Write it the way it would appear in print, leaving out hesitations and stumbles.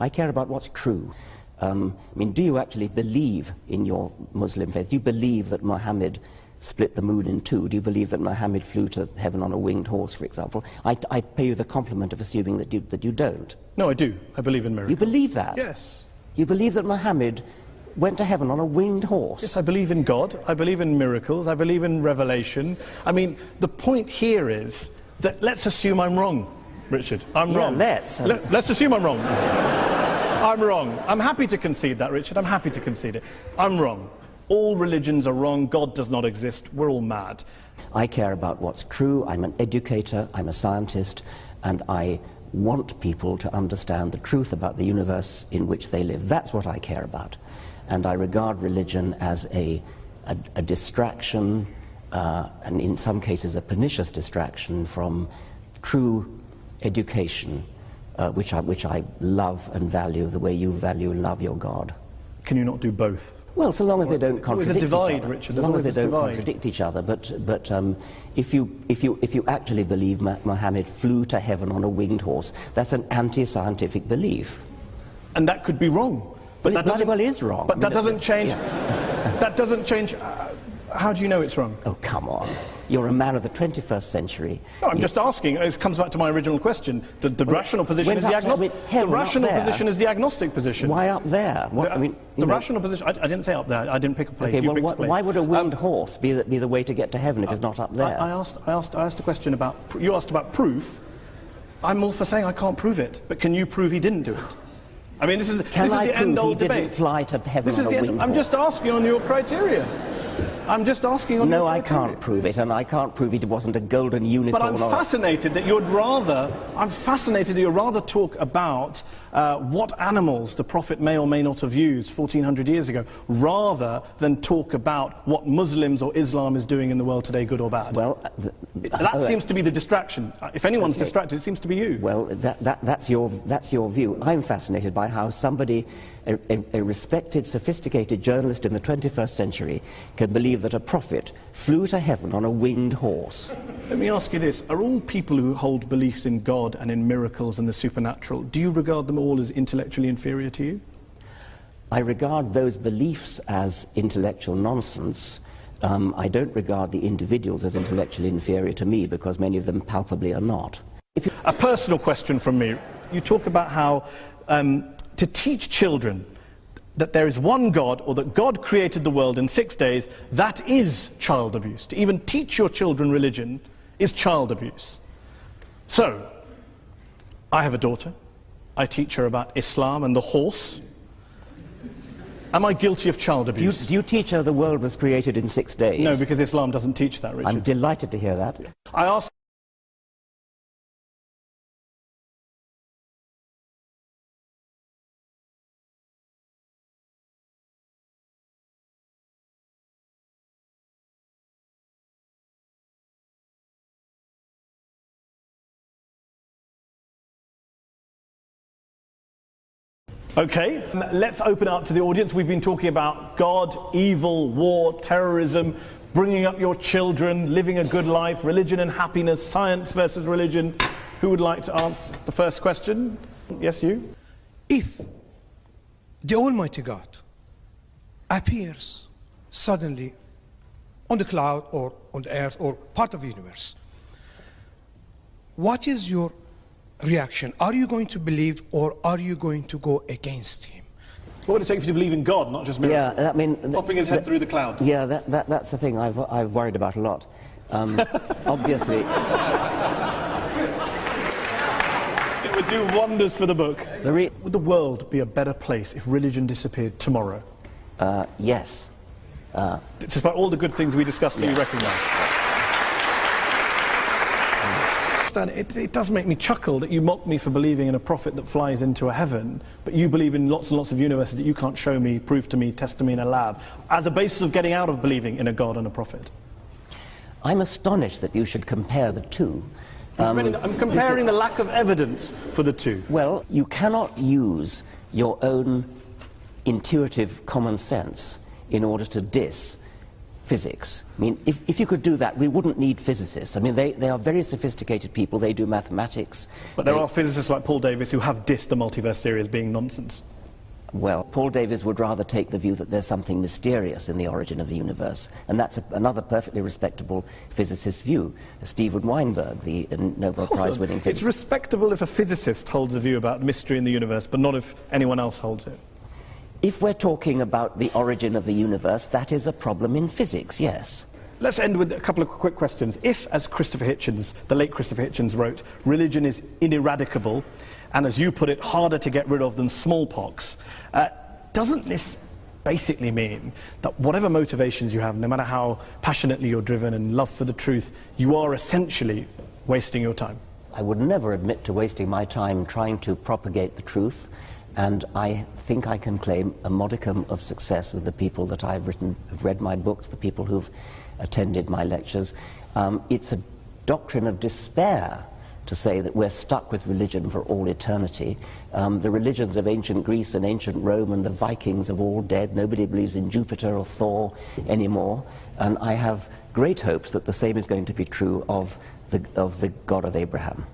I care about what's true. I mean, do you actually believe in your Muslim faith? Do you believe that Muhammad split the moon in two? Do you believe that Muhammad flew to heaven on a winged horse, for example? I pay you the compliment of assuming that you don't. No, I do. I believe in miracles. You believe that? Yes. You believe that Muhammad went to heaven on a winged horse? Yes, I believe in God. I believe in miracles. I believe in revelation. I mean, the point here is that let's assume I'm wrong, Richard. I'm wrong. Let's. Let's assume I'm wrong. I'm wrong. I'm happy to concede that, Richard. I'm happy to concede it. I'm wrong. All religions are wrong. God does not exist. We're all mad. I care about what's true. I'm an educator. I'm a scientist. And I want people to understand the truth about the universe in which they live. That's what I care about. And I regard religion as a distraction, and in some cases a pernicious distraction from true education, which I love and value the way you value and love your God. Can you not do both? Well, so long as they don't contradict each other. There's a divide, Richard. As long as they don't contradict each other. But if you actually believe Muhammad flew to heaven on a winged horse, that's an anti-scientific belief. And that could be wrong. But that bloody well is wrong. But that doesn't change. Yeah. That doesn't change. How do you know it's wrong? Oh, come on. You're a man of the 21st century. No, I'm just asking. It comes back to my original question. The rational position is the agnostic. The rational position is the agnostic position. Why up there? What, I mean, the rational position. I didn't say up there. I didn't pick a place. Okay, well, why would a winged horse be the way to get to heaven if it's not up there? I asked a question about. You asked about proof. I'm all for saying I can't prove it, but can you prove he didn't do it? I mean, this is the end-all debate. Didn't fly to heaven on a winged horse? I'm just asking on your criteria. I'm just asking on your criteria. No, I can't prove it, and I can't prove it wasn't a golden unicorn. But I'm fascinated that you'd rather. I'm fascinated that you'd rather talk about what animals the Prophet may or may not have used 1400 years ago, rather than talk about what Muslims or Islam is doing in the world today, good or bad. Well, that seems to be the distraction. If anyone's distracted, it seems to be you. Well, that's your view. I'm fascinated by how somebody, a respected, sophisticated journalist in the 21st century, can believe that a prophet flew to heaven on a winged horse. Let me ask you this. Are all people who hold beliefs in God and in miracles and the supernatural, do you regard them all as intellectually inferior to you? I regard those beliefs as intellectual nonsense. I don't regard the individuals as intellectually inferior to me, because many of them palpably are not. A personal question from me. You talk about how to teach children that there is one God, or that God created the world in 6 days, that is child abuse. To even teach your children religion is child abuse. So, I have a daughter. I teach her about Islam and the horse. Am I guilty of child abuse? Do you teach her the world was created in 6 days? No, because Islam doesn't teach that, Richard. I'm delighted to hear that. I ask Okay, let's open up to the audience. We've been talking about God, evil, war, terrorism, bringing up your children, living a good life, religion and happiness, science versus religion. Who would like to answer the first question? Yes, you? If the Almighty God appears suddenly on the cloud or on the earth or part of the universe, what is your reaction? Are you going to believe, or are you going to go against him? What would it take for you to believe in God, not just miracles? Yeah, I mean, popping his head through the clouds. Yeah, that's the thing I've worried about a lot. Obviously, it would do wonders for the book. Would the world be a better place if religion disappeared tomorrow? Yes. Despite all the good things we discussed, you recognise. It does make me chuckle that you mock me for believing in a prophet that flies into a heaven, but you believe in lots and lots of universes that you can't show me, prove to me, test to me in a lab, as a basis of getting out of believing in a God and a prophet. I'm astonished that you should compare the two. I'm comparing the lack of evidence for the two. Well, you cannot use your own intuitive common sense in order to diss physics. I mean, if you could do that, we wouldn't need physicists. I mean, they are very sophisticated people. They do mathematics. But there are physicists like Paul Davies who have dissed the multiverse theory as being nonsense. Well, Paul Davies would rather take the view that there's something mysterious in the origin of the universe, and that's another perfectly respectable physicist's view. Steven Weinberg, the Nobel Prize-winning physicist. It's respectable if a physicist holds a view about mystery in the universe, but not if anyone else holds it. If we're talking about the origin of the universe, that is a problem in physics, yes. Let's end with a couple of quick questions. If, as Christopher Hitchens, the late Christopher Hitchens wrote, religion is ineradicable, and as you put it, harder to get rid of than smallpox, doesn't this basically mean that whatever motivations you have, no matter how passionately you're driven and love for the truth, you are essentially wasting your time? I would never admit to wasting my time trying to propagate the truth, and I think I can claim a modicum of success with the people that I've read my books, the people who've attended my lectures. It's a doctrine of despair to say that we're stuck with religion for all eternity. The religions of ancient Greece and ancient Rome and the Vikings have all dead. Nobody believes in Jupiter or Thor anymore. And I have great hopes that the same is going to be true of the God of Abraham.